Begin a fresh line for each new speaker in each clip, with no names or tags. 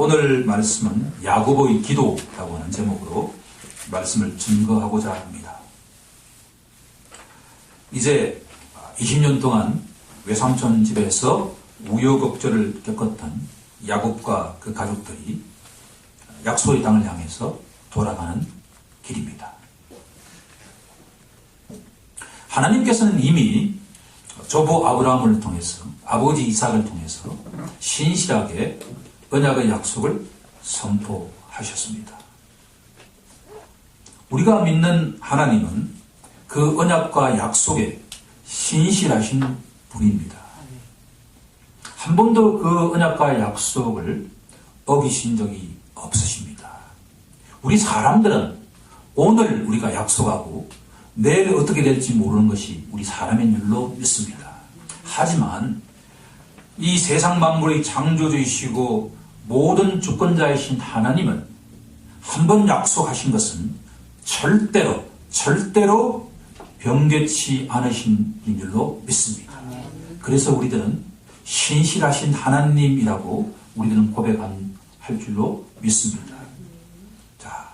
오늘 말씀은 야고보의 기도라고 하는 제목으로 말씀을 증거하고자 합니다. 이제 20년 동안 외삼촌 집에서 우여곡절을 겪었던 야곱과 그 가족들이 약속의 땅을 향해서 돌아가는 길입니다. 하나님께서는 이미 조부 아브라함을 통해서 아버지 이삭을 통해서 신실하게 언약의 약속을 선포하셨습니다. 우리가 믿는 하나님은 그 언약과 약속에 신실하신 분입니다. 한 번도 그 언약과 약속을 어기신 적이 없으십니다. 우리 사람들은 오늘 우리가 약속하고 내일 어떻게 될지 모르는 것이 우리 사람인 줄로 믿습니다. 하지만 이 세상 만물의 창조주이시고 모든 주권자이신 하나님은 한 번 약속하신 것은 절대로 변개치 않으신 줄로 믿습니다. 그래서 우리들은 신실하신 하나님이라고 우리들은 고백할 줄로 믿습니다. 자,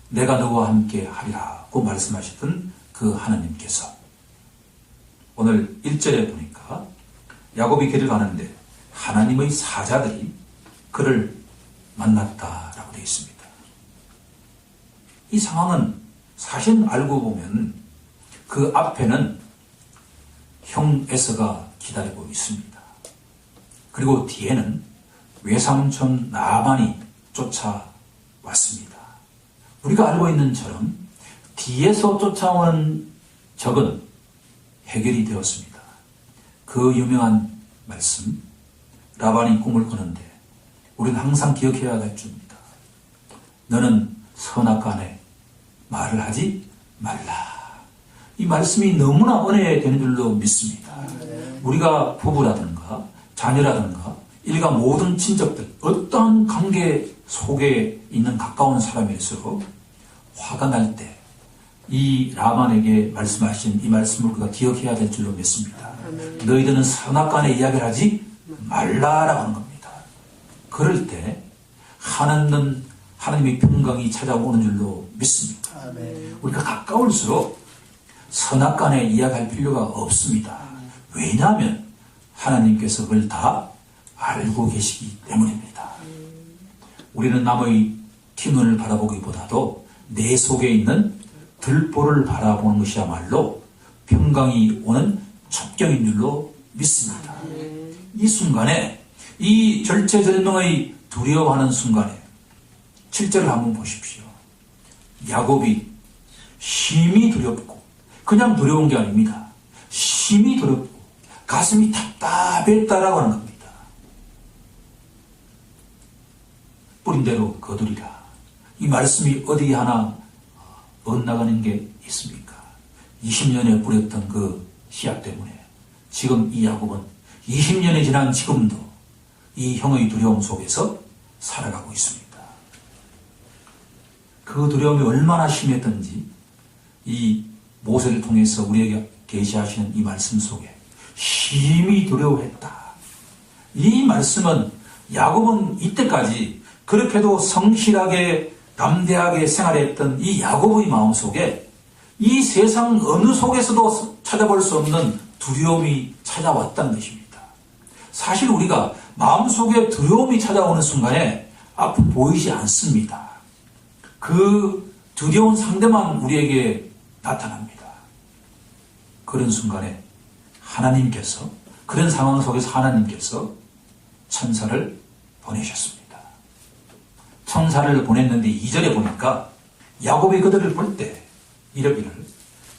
내가 너와 함께 하리라고 말씀하셨던 그 하나님께서 오늘 1절에 보니까 야곱이 길을 가는데 하나님의 사자들이 그를 만났다라고 되어 있습니다. 이 상황은 사실 알고 보면 그 앞에는 형 에서가 기다리고 있습니다. 그리고 뒤에는 외삼촌 라반이 쫓아왔습니다. 우리가 알고 있는 처럼 뒤에서 쫓아오는 적은 해결이 되었습니다. 그 유명한 말씀, 라반이 꿈을 꾸는데 우리는 항상 기억해야 될 줄입니다. 너는 선악간에 말을 하지 말라. 이 말씀이 너무나 은혜되는 줄로 믿습니다. 우리가 부부라든가 자녀라든가 일가 모든 친척들 어떠한 관계 속에 있는 가까운 사람일수록 화가 날 때 이 라반에게 말씀하신 이 말씀을 우리가 기억해야 될 줄로 믿습니다. 너희들은 선악간에 이야기를 하지 말라라고 하는 겁니다. 그럴 때 하나님의 평강이 찾아오는 줄로 믿습니다. 우리가 가까울수록 선악간에 이야기할 필요가 없습니다. 왜냐하면 하나님께서 그걸 다 알고 계시기 때문입니다. 우리는 남의 뒷눈을 바라보기보다도 내 속에 있는 들보를 바라보는 것이야말로 평강이 오는 첩경인 줄로 믿습니다. 이 순간에 이 절체절명의 두려워하는 순간에 7절을 한번 보십시오. 야곱이 심히 두렵고 그냥 두려운 게 아닙니다. 심히 두렵고 가슴이 답답했다라고 하는 겁니다. 뿌린 대로 거두리라. 이 말씀이 어디 하나 엇나가는 게 있습니까? 20년에 뿌렸던 그 씨앗 때문에 지금 이 야곱은 20년이 지난 지금도 이 형의 두려움 속에서 살아가고 있습니다. 그 두려움이 얼마나 심했던지 이 모세를 통해서 우리에게 계시하시는 이 말씀 속에 심히 두려워했다. 이 말씀은 야곱은 이때까지 그렇게도 성실하게 담대하게 생활했던 이 야곱의 마음속에 이 세상 어느 속에서도 찾아볼 수 없는 두려움이 찾아왔다는 것입니다. 사실 우리가 마음속에 두려움이 찾아오는 순간에 앞은 보이지 않습니다. 그 두려운 상대만 우리에게 나타납니다. 그런 순간에 하나님께서 그런 상황 속에서 하나님께서 천사를 보내셨습니다. 천사를 보냈는데 2절에 보니까 야곱이 그들을 볼 때 이러기를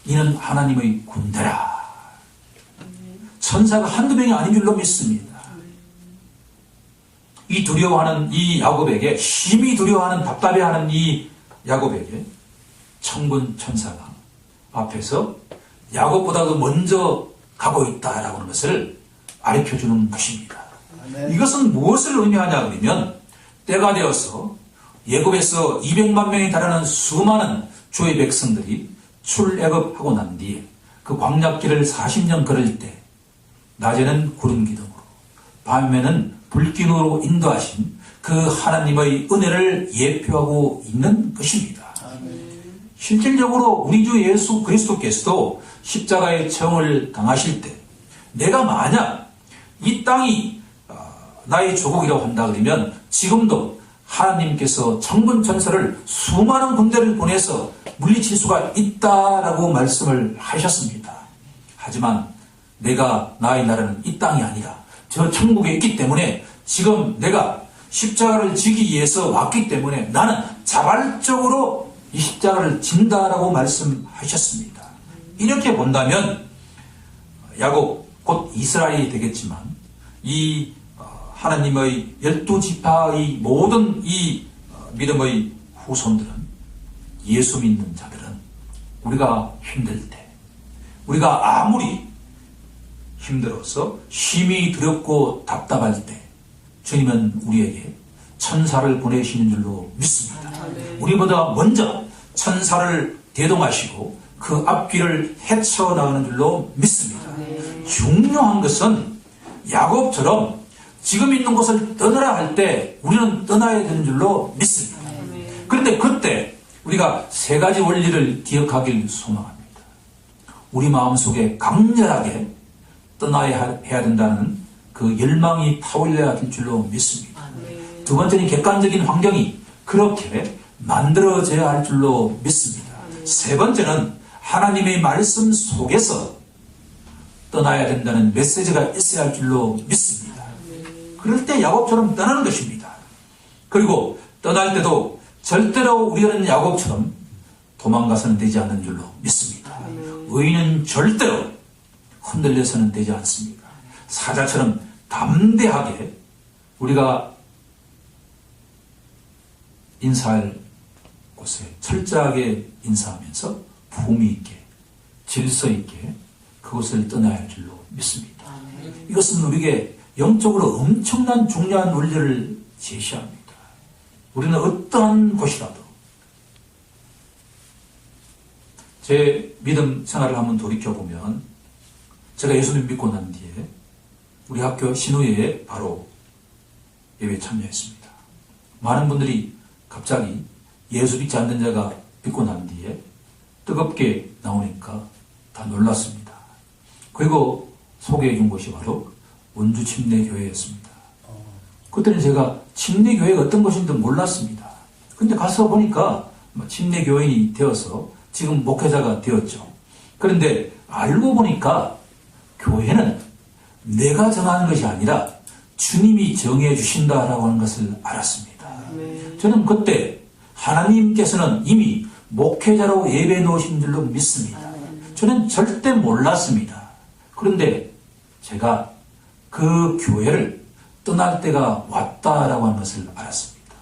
이는 하나님의 군대라. 천사가 한두 명이 아닌 줄로 믿습니다. 이 두려워하는 이 야곱에게 심히 두려워하는 답답해하는 이 야곱에게 천군 천사가 앞에서 야곱보다도 먼저 가고 있다라고 하는 것을 가르쳐주는 것입니다. 이것은 무엇을 의미하냐 그러면 때가 되어서 예굽에서 200만 명이 달하는 수많은 주의 백성들이 출애굽하고 난 뒤에 그 광야길을 40년 걸을 때 낮에는 구름 기둥으로 밤에는 불기둥으로 인도하신 그 하나님의 은혜를 예표하고 있는 것입니다. 실질적으로 우리 주 예수 그리스도께서도 십자가의 처형을 당하실 때 내가 만약 이 땅이 나의 조국이라고 한다 그러면 지금도 하나님께서 천군 천사를 수많은 군대를 보내서 물리칠 수가 있다라고 말씀을 하셨습니다. 하지만 내가 나의 나라는 이 땅이 아니라 저 천국에 있기 때문에 지금 내가 십자가를 지기 위해서 왔기 때문에 나는 자발적으로 이 십자가를 진다라고 말씀하셨습니다. 이렇게 본다면 야곱 곧 이스라엘이 되겠지만 이 하나님의 12지파의 모든 이 믿음의 후손들은 예수 믿는 자들은 우리가 힘들 때 우리가 아무리 힘들어서 심히 두렵고 답답할 때 주님은 우리에게 천사를 보내시는 줄로 믿습니다. 우리보다 먼저 천사를 대동하시고 그 앞길을 헤쳐나가는 줄로 믿습니다. 중요한 것은 야곱처럼 지금 있는 곳을 떠나라 할 때 우리는 떠나야 되는 줄로 믿습니다. 그런데 그때 우리가 세 가지 원리를 기억하길 소망합니다. 우리 마음속에 강렬하게 떠나야 해야 된다는 그 열망이 타올려야 될 줄로 믿습니다. 두 번째는 객관적인 환경이 그렇게 만들어져야 할 줄로 믿습니다. 세 번째는 하나님의 말씀 속에서 떠나야 된다는 메시지가 있어야 할 줄로 믿습니다. 그럴 때 야곱처럼 떠나는 것입니다. 그리고 떠날 때도 절대로 우리는 야곱처럼 도망가서는 되지 않는 줄로 믿습니다. 의인은 절대로 흔들려서는 되지 않습니다. 사자처럼 담대하게 우리가 인사할 곳에 철저하게 인사하면서 품위 있게 질서 있게 그것을 떠나야 할 줄로 믿습니다. 이것은 우리에게 영적으로 엄청난 중요한 원리를 제시합니다. 우리는 어떠한 곳이라도 제 믿음 생활을 한번 돌이켜보면 제가 예수님 믿고 난 뒤에 우리 학교 신우회에 바로 예배에 참여했습니다. 많은 분들이 갑자기 예수 믿지 않는 자가 믿고 난 뒤에 뜨겁게 나오니까 다 놀랐습니다. 그리고 소개해 준 곳이 바로 원주 침례교회였습니다. 그때는 제가 침례교회가 어떤 것인지 몰랐습니다. 근데 가서 보니까 침례교인이 되어서 지금 목회자가 되었죠. 그런데 알고 보니까 교회는 내가 정하는 것이 아니라 주님이 정해 주신다라고 하는 것을 알았습니다. 저는 그때 하나님께서는 이미 목회자로 예배해 놓으신 줄로 믿습니다. 저는 절대 몰랐습니다. 그런데 제가 그 교회를 떠날 때가 왔다라고 하는 것을 알았습니다.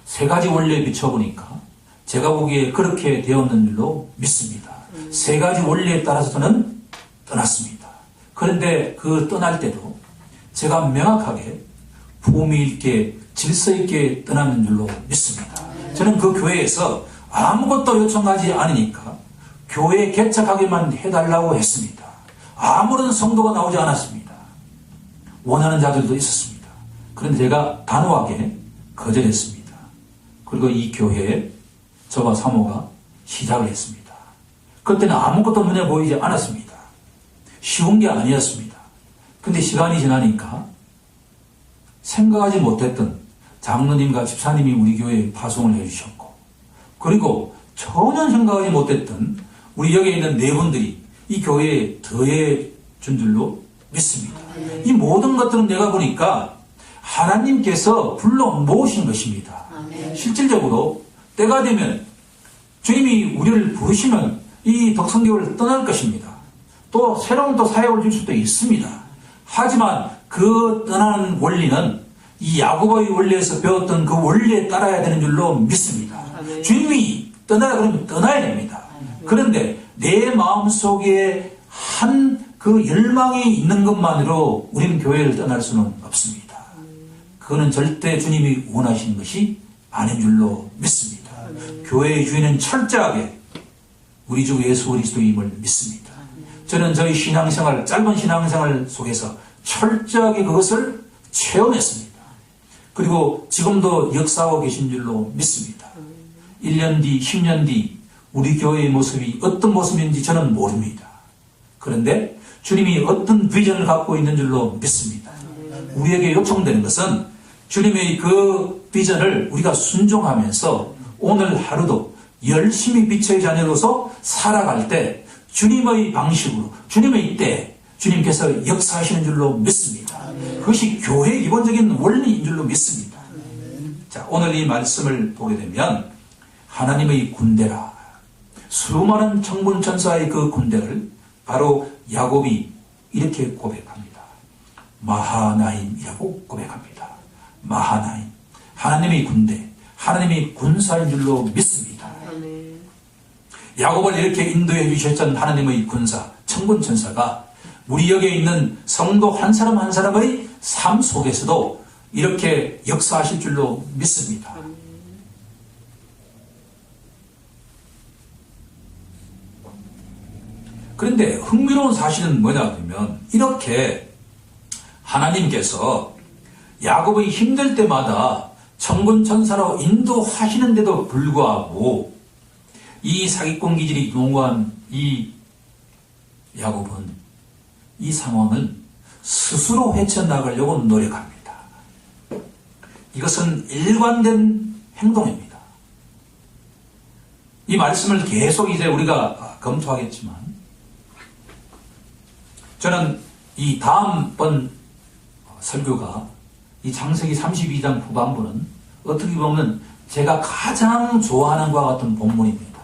세 가지 원리에 비춰보니까 제가 보기에 그렇게 되었는 줄로 믿습니다. 세 가지 원리에 따라서 저는 떠났습니다. 그런데 그 떠날 때도 제가 명확하게 품위 있게 질서 있게 떠나는 줄로 믿습니다. 저는 그 교회에서 아무것도 요청하지 않으니까 교회 개척하기만 해달라고 했습니다. 아무런 성도가 나오지 않았습니다. 원하는 자들도 있었습니다. 그런데 제가 단호하게 거절했습니다. 그리고 이 교회에 저와 사모가 시작을 했습니다. 그때는 아무것도 눈에 보이지 않았습니다. 쉬운 게 아니었습니다. 근데 시간이 지나니까 생각하지 못했던 장로님과 집사님이 우리 교회에 파송을 해주셨고, 그리고 전혀 생각하지 못했던 우리 여기에 있는 네 분들이 이 교회에 더해 준 줄로 믿습니다. 이 모든 것들은 내가 보니까 하나님께서 불러 모으신 것입니다. 실질적으로 때가 되면 주님이 우리를 부르시면 이 덕성교회를 떠날 것입니다. 또 새로운 또 사역을 줄 수도 있습니다. 하지만 그 떠나는 원리는 이 야곱의 원리에서 배웠던 그 원리에 따라야 되는 줄로 믿습니다. 주님이 떠나라 그러면 떠나야 됩니다. 그런데 내 마음속에 한 그 열망이 있는 것만으로 우리는 교회를 떠날 수는 없습니다. 그거는 절대 주님이 원하시는 것이 아닌 줄로 믿습니다. 교회의 주인은 철저하게 우리 주 예수 그리스도임을 믿습니다. 저는 저희 신앙생활, 짧은 신앙생활 속에서 철저하게 그것을 체험했습니다. 그리고 지금도 역사하고 계신 줄로 믿습니다. 1년 뒤, 10년 뒤 우리 교회의 모습이 어떤 모습인지 저는 모릅니다. 그런데 주님이 어떤 비전을 갖고 있는 줄로 믿습니다. 우리에게 요청되는 것은 주님의 그 비전을 우리가 순종하면서 오늘 하루도 열심히 빛의 자녀로서 살아갈 때 주님의 방식으로, 주님의 때 주님께서 역사하시는 줄로 믿습니다. 그것이 교회의 기본적인 원리인 줄로 믿습니다. 자, 오늘 이 말씀을 보게 되면 하나님의 군대라, 수많은 천군 천사의 그 군대를 바로 야곱이 이렇게 고백합니다. 마하나임이라고 고백합니다. 마하나임, 하나님의 군대, 하나님의 군사인 줄로 믿습니다. 야곱을 이렇게 인도해 주셨던 하나님의 군사, 천군 천사가 우리 여기에 있는 성도 한 사람 한 사람의 삶 속에서도 이렇게 역사하실 줄로 믿습니다. 그런데 흥미로운 사실은 뭐냐 그러면 이렇게 하나님께서 야곱이 힘들 때마다 천군 천사로 인도하시는데도 불구하고 이 사기꾼 기질이 농후한 이 야곱은 이 상황을 스스로 헤쳐나가려고 노력합니다. 이것은 일관된 행동입니다. 이 말씀을 계속 이제 우리가 검토하겠지만 저는 이 다음번 설교가 이 창세기 32장 후반부는 어떻게 보면 제가 가장 좋아하는 것과 같은 본문입니다.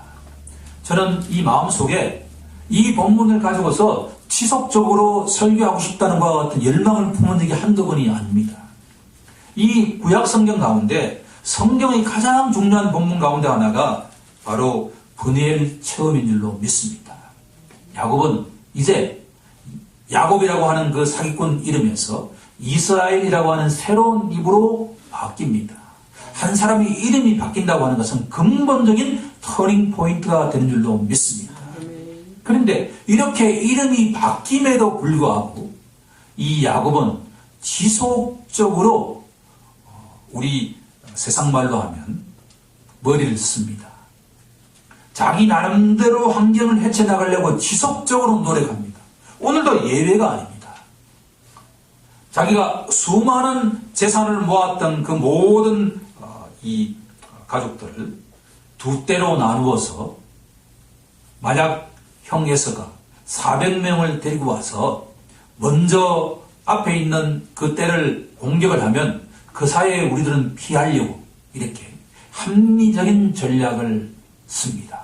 저는 이 마음속에 이 본문을 가지고서 지속적으로 설교하고 싶다는 것과 같은 열망을 품은 적이 한두 번이 아닙니다. 이 구약 성경 가운데 성경의 가장 중요한 본문 가운데 하나가 바로 브니엘 체험인 줄로 믿습니다. 야곱은 이제 야곱이라고 하는 그 사기꾼 이름에서 이스라엘이라고 하는 새로운 입으로 바뀝니다. 한 사람의 이름이 바뀐다고 하는 것은 근본적인 터닝 포인트가 되는 줄로 믿습니다. 그런데 이렇게 이름이 바뀜에도 불구하고 이 야곱은 지속적으로 우리 세상 말로 하면 머리를 씁니다. 자기 나름대로 환경을 헤쳐나가려고 지속적으로 노력합니다. 오늘도 예외가 아닙니다. 자기가 수많은 재산을 모았던 그 모든 이 가족들을 두 때로 나누어서 만약 형 에서가 400명을 데리고 와서 먼저 앞에 있는 그 떼를 공격을 하면 그 사이에 우리들은 피하려고 이렇게 합리적인 전략을 씁니다.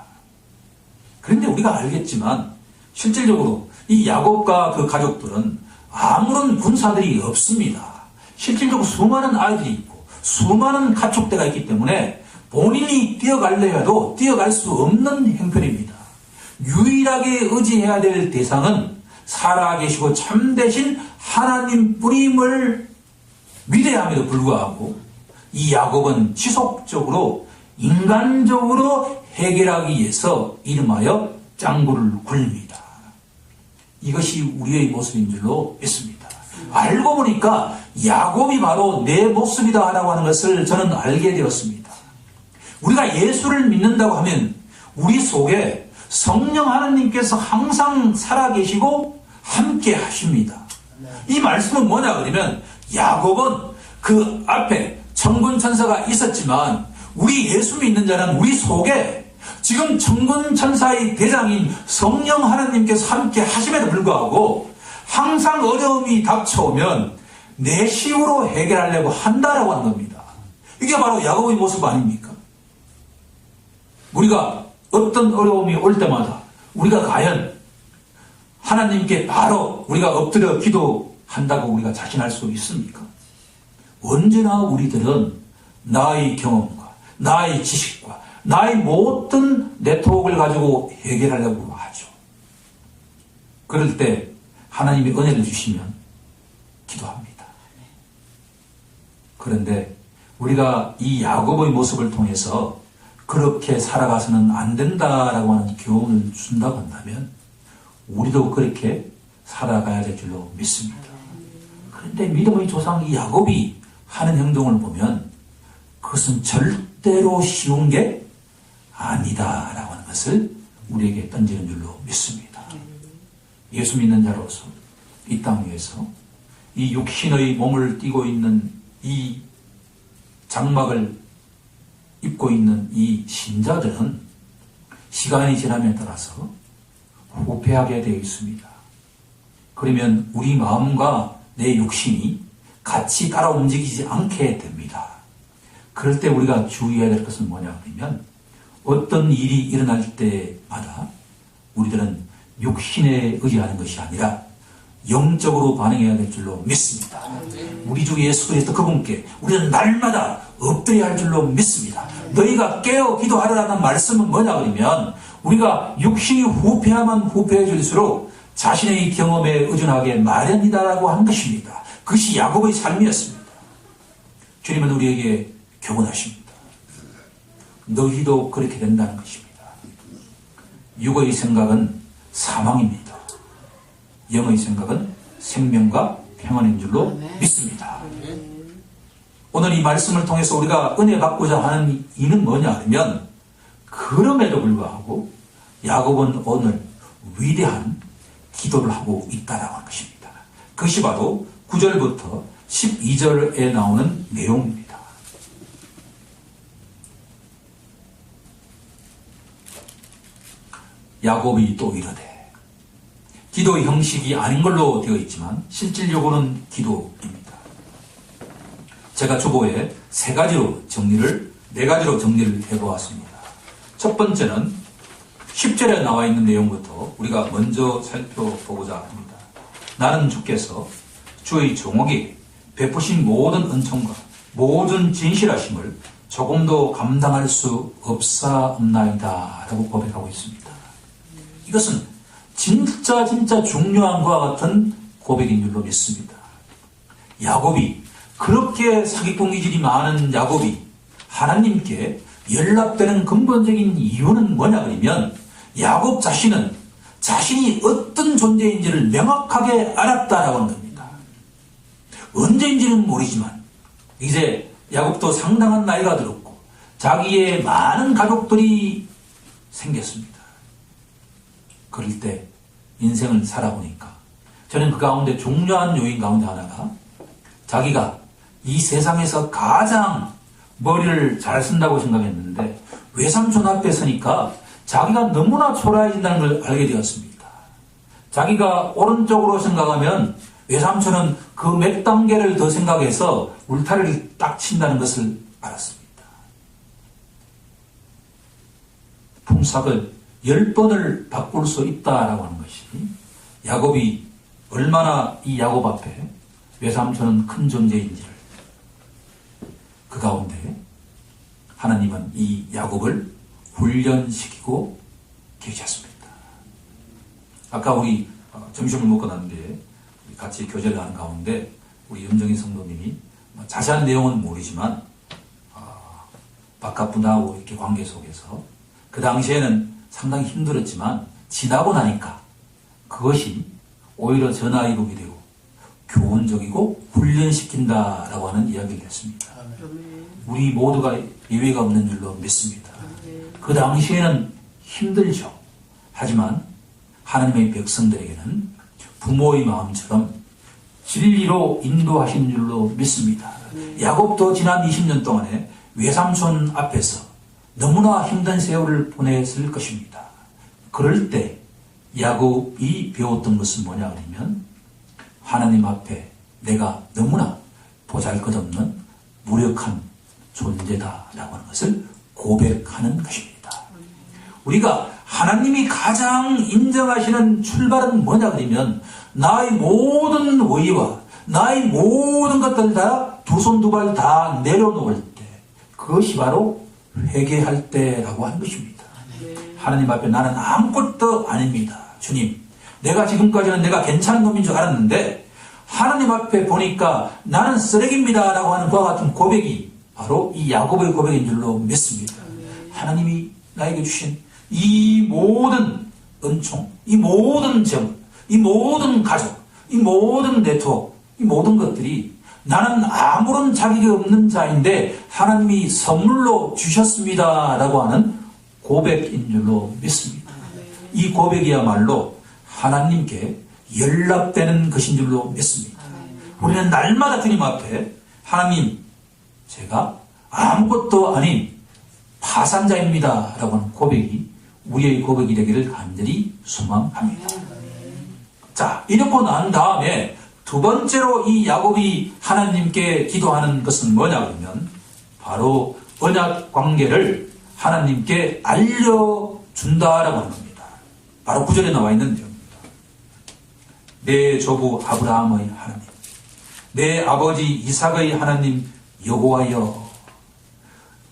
그런데 우리가 알겠지만 실질적으로 이 야곱과 그 가족들은 아무런 군사들이 없습니다. 실질적으로 수많은 아이들이 있고 수많은 가축대가 있기 때문에 본인이 뛰어가려 해도 뛰어갈 수 없는 형편입니다. 유일하게 의지해야 될 대상은 살아계시고 참되신 하나님 뿐임을 위대함에도 불구하고 이 야곱은 지속적으로 인간적으로 해결하기 위해서 이름하여 짱구를 굴립니다. 이것이 우리의 모습인 줄로 믿습니다. 알고 보니까 야곱이 바로 내 모습이다 라고 하는 것을 저는 알게 되었습니다. 우리가 예수를 믿는다고 하면 우리 속에 성령 하나님께서 항상 살아계시고 함께 하십니다. 이 말씀은 뭐냐 그러면 야곱은 그 앞에 천군 천사가 있었지만 우리 예수 믿는 자는 우리 속에 지금 천군 천사의 대장인 성령 하나님께서 함께 하심에도 불구하고 항상 어려움이 닥쳐오면 내 힘으로 해결하려고 한다라고 하는 겁니다. 이게 바로 야곱의 모습 아닙니까? 우리가 어떤 어려움이 올 때마다 우리가 과연 하나님께 바로 우리가 엎드려 기도한다고 우리가 자신할 수 있습니까? 언제나 우리들은 나의 경험과 나의 지식과 나의 모든 네트워크를 가지고 해결하려고 하죠. 그럴 때 하나님이 은혜를 주시면 기도합니다. 그런데 우리가 이 야곱의 모습을 통해서 그렇게 살아가서는 안 된다라고 하는 교훈을 준다고 한다면 우리도 그렇게 살아가야 될 줄로 믿습니다. 그런데 믿음의 조상 이 야곱이 하는 행동을 보면 그것은 절대로 쉬운 게 아니다라고 하는 것을 우리에게 던지는 줄로 믿습니다. 예수 믿는 자로서 이 땅 위에서 이 육신의 몸을 띠고 있는 이 장막을 입고 있는 이 신자들은 시간이 지남에 따라서 후패하게 되어 있습니다. 그러면 우리 마음과 내 육신이 같이 따라 움직이지 않게 됩니다. 그럴 때 우리가 주의해야 될 것은 뭐냐 그러면 어떤 일이 일어날 때마다 우리들은 육신에 의지하는 것이 아니라 영적으로 반응해야 될 줄로 믿습니다. 우리 주 예수 그리스도 그분께 우리는 날마다 엎드려야 할 줄로 믿습니다. 너희가 깨어 기도하라는 말씀은 뭐냐 그러면 우리가 육신이 후패하면 후패해질수록 자신의 경험에 의존하게 마련이다라고 한 것입니다. 그것이 야곱의 삶이었습니다. 주님은 우리에게 교훈하십니다. 너희도 그렇게 된다는 것입니다. 육의 생각은 사망입니다. 영의 생각은 생명과 평안인 줄로 믿습니다. 오늘 이 말씀을 통해서 우리가 은혜 받고자 하는 이는 뭐냐 하면 그럼에도 불구하고 야곱은 오늘 위대한 기도를 하고 있다라고 하는 것입니다. 그것이 바로 9절부터 12절에 나오는 내용입니다. 야곱이 또 이르되 기도의 형식이 아닌 걸로 되어 있지만 실질적으로는 기도입니다. 제가 초보에 네 가지로 정리를 해보았습니다. 첫 번째는 10절에 나와 있는 내용부터 우리가 먼저 살펴보고자 합니다. 나는 주께서 주의 종에게 베푸신 모든 은총과 모든 진실하심을 조금도 감당할 수 없사옵나이다 라고 고백하고 있습니다. 이것은 진짜 중요한 것과 같은 고백인 줄로 믿습니다. 야곱이 그렇게 사기꾼 기질이 많은 야곱이 하나님께 연락되는 근본적인 이유는 뭐냐 그러면 야곱 자신은 자신이 어떤 존재인지를 명확하게 알았다라고 하는 겁니다. 언제인지는 모르지만 이제 야곱도 상당한 나이가 들었고 자기의 많은 가족들이 생겼습니다. 그럴 때 인생을 살아보니까 저는 그 가운데 중요한 요인 가운데 하나가 자기가 이 세상에서 가장 머리를 잘 쓴다고 생각했는데 외삼촌 앞에 서니까 자기가 너무나 초라해진다는 걸 알게 되었습니다. 자기가 오른쪽으로 생각하면 외삼촌은 그 몇 단계를 더 생각해서 울타리를 딱 친다는 것을 알았습니다. 품삯을 10번을 바꿀 수 있다라고 하는 것이 야곱이 얼마나 이 야곱 앞에 외삼촌은 큰 존재인지를 그 가운데 하나님은 이 야곱을 훈련시키고 계셨습니다. 아까 우리 점심을 먹고 났는데 같이 교제를 하는 가운데 우리 염정희 성도님이 자세한 내용은 모르지만 바깥 분하고 이렇게 관계 속에서 그 당시에는 상당히 힘들었지만 지나고 나니까 그것이 오히려 전화위복이 되고 교훈적이고 훈련시킨다라고 하는 이야기를 했습니다. 우리 모두가 예외가 없는 줄로 믿습니다. 그 당시에는 힘들죠. 하지만 하나님의 백성들에게는 부모의 마음처럼 진리로 인도하신 줄로 믿습니다. 야곱도 지난 20년 동안에 외삼촌 앞에서 너무나 힘든 세월을 보냈을 것입니다. 그럴 때 야곱이 배웠던 것은 뭐냐 그러면 하나님 앞에 내가 너무나 보잘것없는 무력한 존재다라고 하는 것을 고백하는 것입니다. 우리가 하나님이 가장 인정하시는 출발은 뭐냐 그러면 나의 모든 의와 나의 모든 것들 다 두 손 두 발 다 내려놓을 때 그것이 바로 회개할 때라고 하는 것입니다. 하나님 앞에 나는 아무것도 아닙니다. 주님, 내가 지금까지는 내가 괜찮은 놈인 줄 알았는데 하나님 앞에 보니까 나는 쓰레기입니다 라고 하는 그와 같은 고백이 바로 이 야곱의 고백인 줄로 믿습니다. 하나님이 나에게 주신 이 모든 은총, 이 모든 정, 이 모든 가족, 이 모든 네트워크, 이 모든 것들이 나는 아무런 자격이 없는 자인데 하나님이 선물로 주셨습니다 라고 하는 고백인 줄로 믿습니다. 이 고백이야말로 하나님께 연락되는 것인 줄로 믿습니다. 우리는 날마다 주님 앞에 하나님, 제가 아무것도 아닌 파산자입니다 라고 하는 고백이 우리의 고백이 되기를 간절히 소망합니다. 자, 이렇고 난 다음에 두 번째로 이 야곱이 하나님께 기도하는 것은 뭐냐 그러면 바로 언약 관계를 하나님께 알려준다라고 하는 겁니다. 바로 9절에 나와 있는 내용입니다. 내 조부 아브라함의 하나님, 내 아버지 이삭의 하나님 여호와여.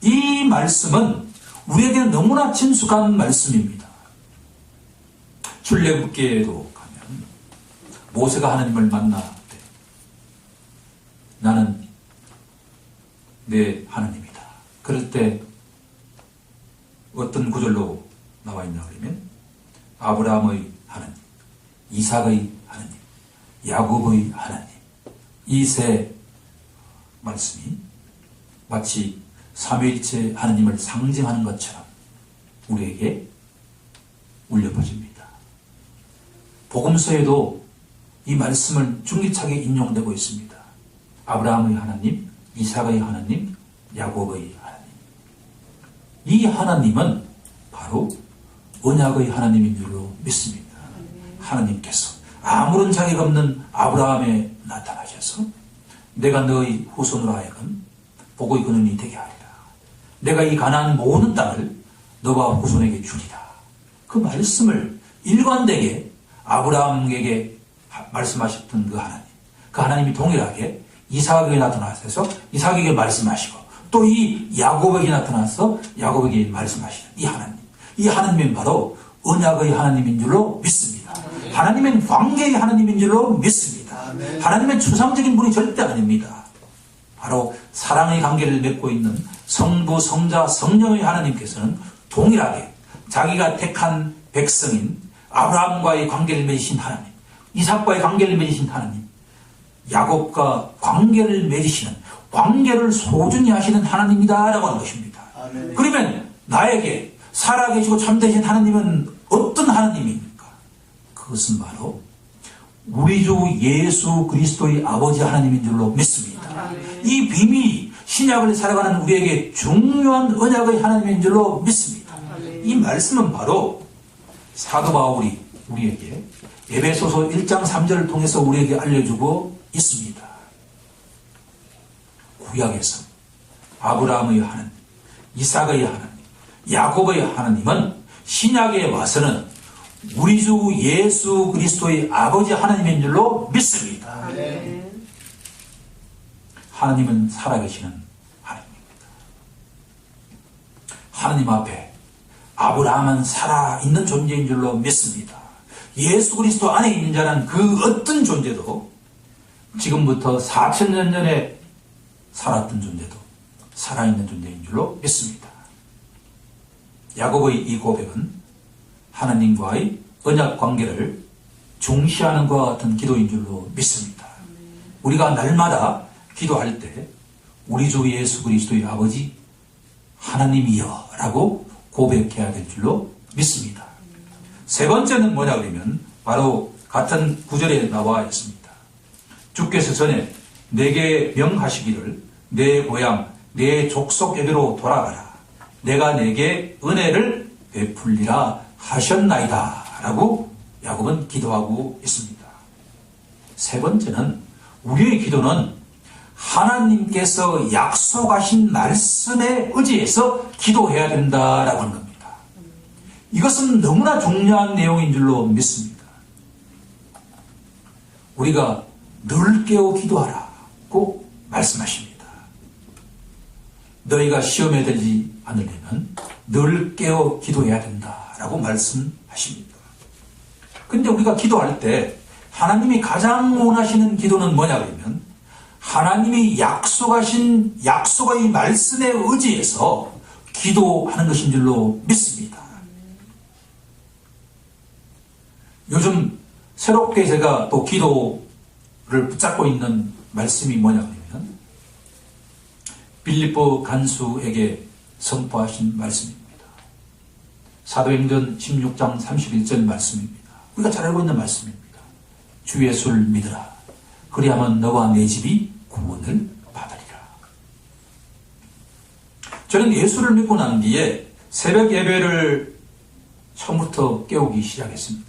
이 말씀은 우리에게 너무나 친숙한 말씀입니다. 출애굽기에도 가면 모세가 하나님을 만날 때 나는 내 하나님이다. 그럴 때 어떤 구절로 나와 있나 그러면 아브라함의 하나님, 이삭의 하나님, 야곱의 하나님, 이 세 말씀이 마치 삼위일체 하나님을 상징하는 것처럼 우리에게 울려 퍼집니다. 복음서에도 이 말씀을 줄기차게 인용되고 있습니다. 아브라함의 하나님, 이삭의 하나님, 야곱의 하나님. 이 하나님은 바로 언약의 하나님인 줄로 믿습니다. 하나님께서 아무런 자격 없는 아브라함에 나타나셔서 내가 너의 후손으로 하여금 복의 근원이 되게 하리라. 내가 이 가나안 모든 땅을 너와 후손에게 주리라. 그 말씀을 일관되게 아브라함에게 말씀하셨던 그 하나님, 그 하나님이 동일하게 이삭에게 나타나셔서 이삭에게 말씀하시고 또 이 야곱에게 나타나서 야곱에게 말씀하시는 이 하나님, 이 하나님은 바로 언약의 하나님인 줄로 믿습니다. 하나님은 관계의 하나님인 줄로 믿습니다. 하나님은 추상적인 분이 절대 아닙니다. 바로 사랑의 관계를 맺고 있는 성부, 성자, 성령의 하나님께서는 동일하게 자기가 택한 백성인 아브라함과의 관계를 맺으신 하나님, 이삭과의 관계를 맺으신 하나님, 야곱과 관계를 맺으시는, 관계를 소중히 하시는 하나님이다라고 하는 것입니다. 아멘. 그러면 나에게 살아계시고 참되신 하나님은 어떤 하나님입니까? 그것은 바로 우리 주 예수 그리스도의 아버지 하나님인 줄로 믿습니다. 아멘. 이 비밀이 신약을 살아가는 우리에게 중요한 언약의 하나님인 줄로 믿습니다. 아멘. 이 말씀은 바로 사도 바울이 우리에게 에베소서 1장 3절을 통해서 우리에게 알려주고 있습니다. 구약에서 아브라함의 하나님, 이삭의 하나님, 야곱의 하나님은 신약에 와서는 우리 주 예수 그리스도의 아버지 하나님인 줄로 믿습니다. 네. 하나님은 살아계시는 하나님입니다. 하나님 앞에 아브라함은 살아있는 존재인 줄로 믿습니다. 예수 그리스도 안에 있는 자는 그 어떤 존재도 지금부터 4,000년 전에 살았던 존재도 살아있는 존재인 줄로 믿습니다. 야곱의 이 고백은 하나님과의 언약 관계를 중시하는 것과 같은 기도인 줄로 믿습니다. 우리가 날마다 기도할 때 우리 주 예수 그리스도의 아버지 하나님이여 라고 고백해야 될 줄로 믿습니다. 세 번째는 뭐냐 그러면 바로 같은 구절에 나와 있습니다. 주께서 전에 내게 명하시기를 내 고향 내 족속에게로 돌아가라. 내가 내게 은혜를 베풀리라 하셨나이다 라고 야곱은 기도하고 있습니다. 세 번째는 우리의 기도는 하나님께서 약속하신 말씀에 의지해서 기도해야 된다라고 하는 겁니다. 이것은 너무나 중요한 내용인 줄로 믿습니다. 우리가 늘 깨어 기도하라고 말씀하십니다. 너희가 시험에 들지 않으려면 늘 깨어 기도해야 된다라고 말씀하십니다. 근데 우리가 기도할 때 하나님이 가장 원하시는 기도는 뭐냐 그러면 하나님이 약속하신 약속의 말씀에 의지해서 기도하는 것인 줄로 믿습니다. 요즘 새롭게 제가 또 기도를 붙잡고 있는 말씀이 뭐냐 그러면 빌립보 간수에게 선포하신 말씀입니다. 사도행전 16장 31절 말씀입니다. 우리가 잘 알고 있는 말씀입니다. 주 예수를 믿으라. 그리하면 너와 내 집이 구원을 받으리라. 저는 예수를 믿고 난 뒤에 새벽 예배를 처음부터 깨우기 시작했습니다.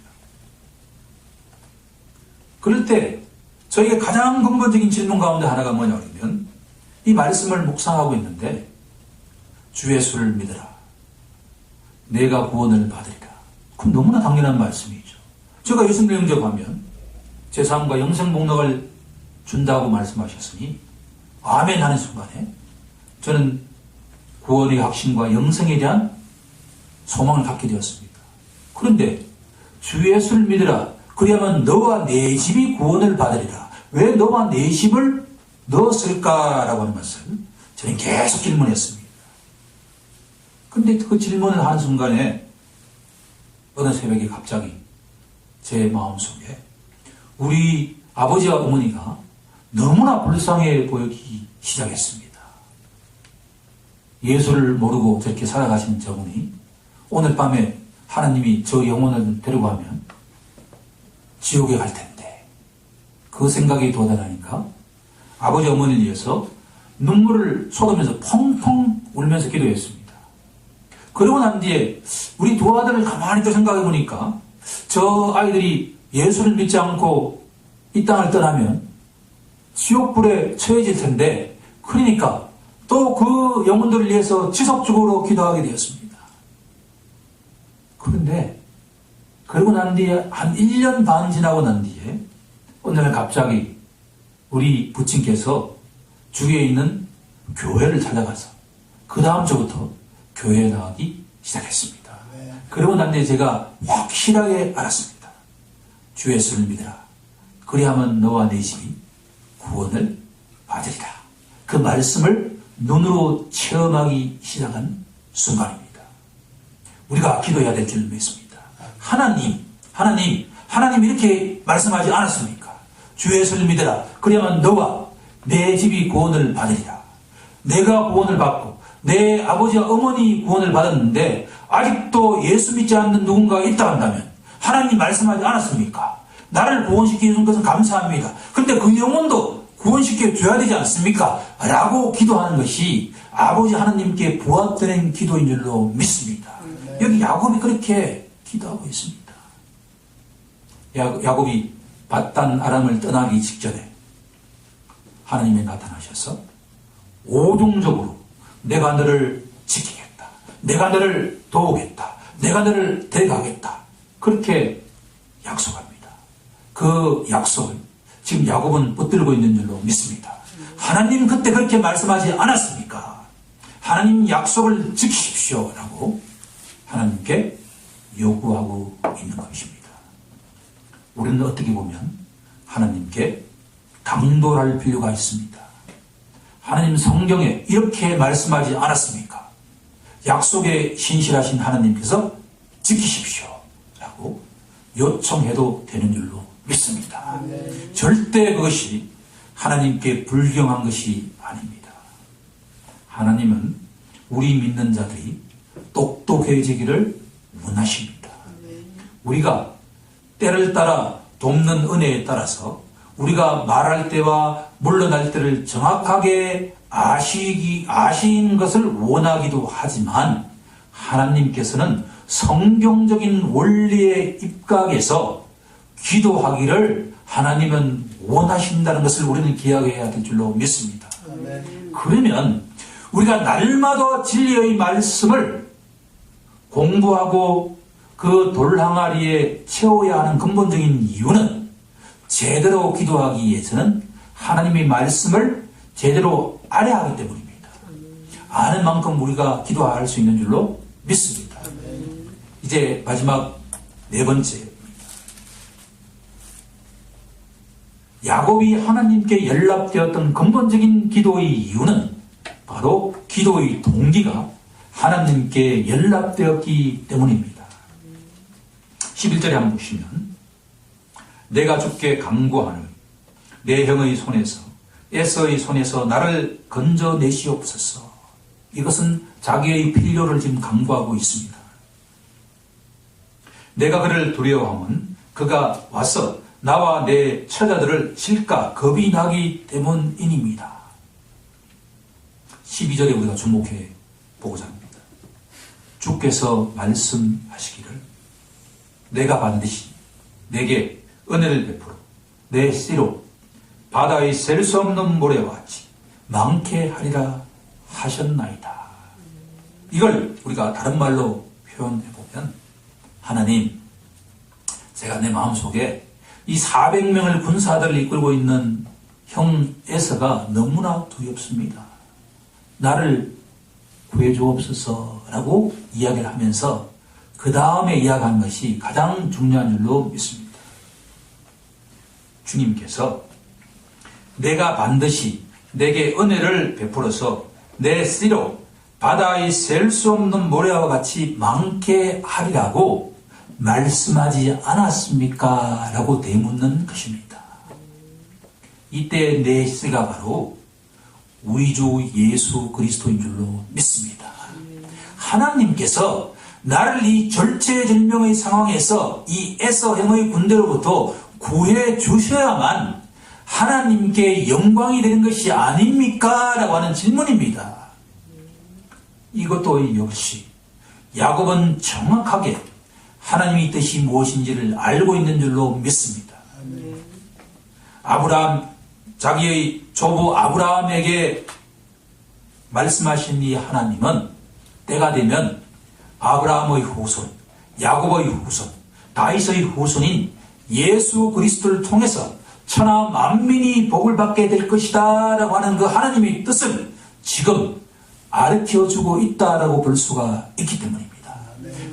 그럴 때 저에게 가장 근본적인 질문 가운데 하나가 뭐냐 그러면 이 말씀을 묵상하고 있는데 주 예수를 믿으라. 내가 구원을 받으리라. 그럼 너무나 당연한 말씀이죠. 제가 예수를 영접하면 제3과 영생 목록을 준다고 말씀하셨으니 아멘 하는 순간에 저는 구원의 확신과 영생에 대한 소망을 갖게 되었습니다. 그런데 주 예수를 믿으라. 그리하면 너와 내 집이 구원을 받으리라. 왜 너와 내 집을 넣었을까라고 하는 것을 저는 계속 질문했습니다. 그런데 그 질문을 하는 순간에 어느 새벽에 갑자기 제 마음속에 우리 아버지와 어머니가 너무나 불쌍해 보이기 시작했습니다. 예수를 모르고 저렇게 살아가신 저분이 오늘 밤에 하나님이 저 영혼을 데리고 가면 지옥에 갈 텐데 그 생각이 도달하니까 아버지 어머니를 위해서 눈물을 쏟으면서 펑펑 울면서 기도했습니다. 그러고 난 뒤에 우리 두 아들을 가만히 또 생각해 보니까 저 아이들이 예수를 믿지 않고 이 땅을 떠나면 지옥불에 처해질 텐데 그러니까 또 그 영혼들을 위해서 지속적으로 기도하게 되었습니다. 그런데 그러고 난 뒤에 한 1년 반 지나고 난 뒤에 어느 날 갑자기 우리 부친께서 주위에 있는 교회를 찾아가서 그 다음 주부터 교회에 나가기 시작했습니다. 그러고 난 뒤에 제가 확실하게 알았습니다. 주 예수를 믿으라. 그리하면 너와 내 집이 구원을 받으리라. 그 말씀을 눈으로 체험하기 시작한 순간입니다. 우리가 기도해야 될 줄 믿습니다. 하나님 이렇게 말씀하지 않았습니까? 주 예수를 믿으라. 그러면 너와 내 집이 구원을 받으리라. 내가 구원을 받고 내 아버지와 어머니 구원을 받았는데 아직도 예수 믿지 않는 누군가가 있다 한다면 하나님 말씀하지 않았습니까? 나를 구원시켜 주는 것은 감사합니다. 그런데 그 영혼도 구원시켜 줘야 되지 않습니까? 라고 기도하는 것이 아버지 하나님께 부합되는 기도인 줄로 믿습니다. 여기 야곱이 그렇게 기도하고 있습니다. 야곱이 밧단 아람을 떠나기 직전에 하나님이 나타나셔서 오종적으로 내가 너를 지키겠다. 내가 너를 도우겠다. 내가 너를 데려가겠다. 그렇게 약속합니다. 그 약속을 지금 야곱은 붙들고 있는 줄로 믿습니다. 하나님 그때 그렇게 말씀하지 않았습니까? 하나님 약속을 지키십시오 라고 하나님께 요구하고 있는 것입니다. 우리는 어떻게 보면 하나님께 당돌할 필요가 있습니다. 하나님 성경에 이렇게 말씀하지 않았습니까? 약속에 신실하신 하나님께서 지키십시오 라고 요청해도 되는 줄로 믿습니다. 절대 그것이 하나님께 불경한 것이 아닙니다. 하나님은 우리 믿는 자들이 똑똑해지기를 원하십니다. 우리가 때를 따라 돕는 은혜에 따라서 우리가 말할 때와 물러날 때를 정확하게 아시는 것을 원하기도 하지만 하나님께서는 성경적인 원리에 입각해서 기도하기를 하나님은 원하신다는 것을 우리는 기억해야 될 줄로 믿습니다. 그러면 우리가 날마다 진리의 말씀을 공부하고 그 돌항아리에 채워야 하는 근본적인 이유는 제대로 기도하기 위해서는 하나님의 말씀을 제대로 알아야 하기 때문입니다. 아는 만큼 우리가 기도할 수 있는 줄로 믿습니다. 이제 마지막 네 번째, 야곱이 하나님께 연락되었던 근본적인 기도의 이유는 바로 기도의 동기가 하나님께 연락되었기 때문입니다. 11절에 한번 보시면 내가 주께 간구하노니 내 형의 손에서 에서의 손에서 나를 건져내시옵소서. 이것은 자기의 필요를 지금 강구하고 있습니다. 내가 그를 두려워하면 그가 와서 나와 내 처자들을 칠까 겁이 나기 때문입니다. 12절에 우리가 주목해 보고자 합니다. 주께서 말씀하시기를 내가 반드시 내게 은혜를 베풀어 내 씨로 바다의 셀 수 없는 모래와 같이 많게 하리라 하셨나이다. 이걸 우리가 다른 말로 표현해 보면 하나님, 제가 내 마음속에 이 400명을 군사들을 이끌고 있는 형 에서가 너무나 두렵습니다. 나를 구해주옵소서라고 이야기를 하면서 그 다음에 이야기한 것이 가장 중요한 줄로 믿습니다. 주님께서 내가 반드시 내게 은혜를 베풀어서 내 씨로 바다의 셀 수 없는 모래와 같이 많게 하리라고 말씀하지 않았습니까? 라고 되묻는 것입니다. 이때 내 씨가 바로 우리 주 예수 그리스도인 줄로 믿습니다. 하나님께서 나를 이 절체절명의 상황에서 이 에서형의 군대로부터 구해 주셔야만 하나님께 영광이 되는 것이 아닙니까? 라고 하는 질문입니다. 이것도 역시 야곱은 정확하게 하나님의 뜻이 무엇인지를 알고 있는 줄로 믿습니다. 아브라함, 자기의 조부 아브라함에게 말씀하신 이 하나님은 때가 되면 아브라함의 후손, 야곱의 후손, 다윗의 후손인 예수 그리스도를 통해서 천하 만민이 복을 받게 될 것이다 라고 하는 그 하나님의 뜻을 지금 가르쳐주고 있다라고 볼 수가 있기 때문입니다.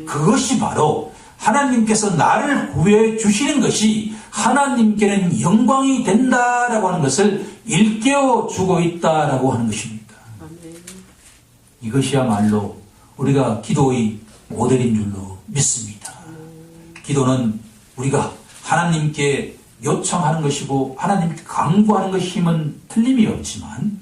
그것이 바로 하나님께서 나를 구해 주시는 것이 하나님께는 영광이 된다라고 하는 것을 일깨워 주고 있다라고 하는 것입니다. 이것이야말로 우리가 기도의 모델인 줄로 믿습니다. 기도는 우리가 하나님께 요청하는 것이고 하나님께 간구하는 것임은 틀림이 없지만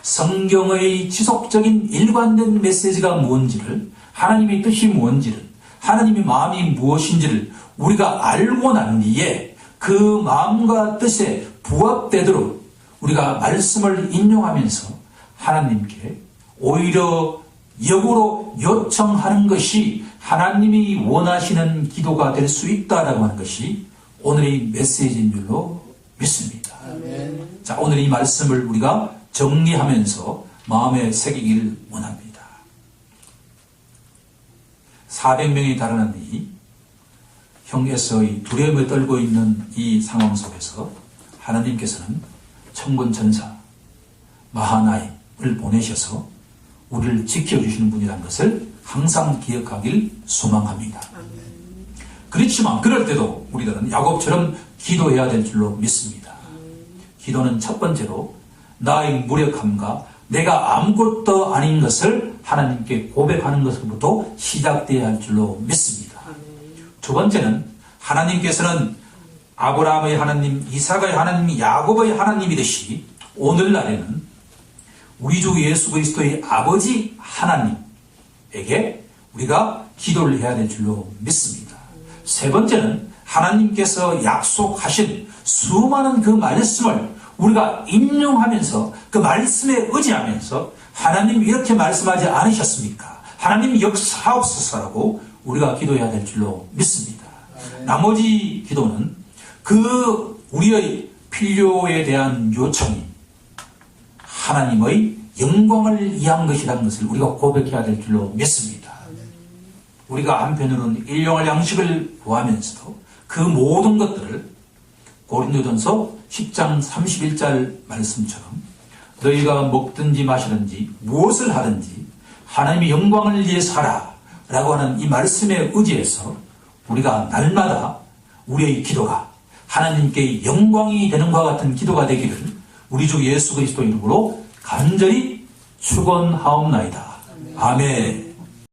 성경의 지속적인 일관된 메시지가 무엇인지를, 하나님의 뜻이 무엇인지를, 하나님의 마음이 무엇인지를 우리가 알고 난 뒤에 그 마음과 뜻에 부합되도록 우리가 말씀을 인용하면서 하나님께 오히려 역으로 요청하는 것이 하나님이 원하시는 기도가 될 수 있다라고 하는 것이 오늘의 메시지인 줄로 믿습니다. 아멘. 자, 오늘 이 말씀을 우리가 정리하면서 마음에 새기기를 원합니다. 400명이 달아난 이 형에서의 두려움에 떨고 있는 이 상황 속에서 하나님께서는 천군 천사 마하나임을 보내셔서 우리를 지켜주시는 분이라는 것을 항상 기억하길 소망합니다. 그렇지만 그럴 때도 우리들은 야곱처럼 기도해야 될 줄로 믿습니다. 기도는 첫 번째로 나의 무력함과 내가 아무것도 아닌 것을 하나님께 고백하는 것부터 시작되어야 할 줄로 믿습니다. 두 번째는 하나님께서는 아브라함의 하나님, 이삭의 하나님, 야곱의 하나님이듯이 오늘날에는 우리 주 예수 그리스도의 아버지 하나님에게 우리가 기도를 해야 될 줄로 믿습니다. 세 번째는 하나님께서 약속하신 수많은 그 말씀을 우리가 인용하면서 그 말씀에 의지하면서 하나님 이렇게 말씀하지 않으셨습니까? 하나님 역사하옵소서라고 우리가 기도해야 될 줄로 믿습니다. 나머지 기도는 그 우리의 필요에 대한 요청이 하나님의 영광을 위한 것이라는 것을 우리가 고백해야 될 줄로 믿습니다. 우리가 한편으로는 일용할 양식을 구하면서도 그 모든 것들을 고린도전서 10장 31절 말씀처럼 너희가 먹든지 마시든지 무엇을 하든지 하나님의 영광을 위해서 하라 라고 하는 이 말씀에 의지해서 우리가 날마다 우리의 기도가 하나님께 영광이 되는 것과 같은 기도가 되기를 우리 주 예수 그리스도 이름으로 간절히 축원하옵나이다. 아멘.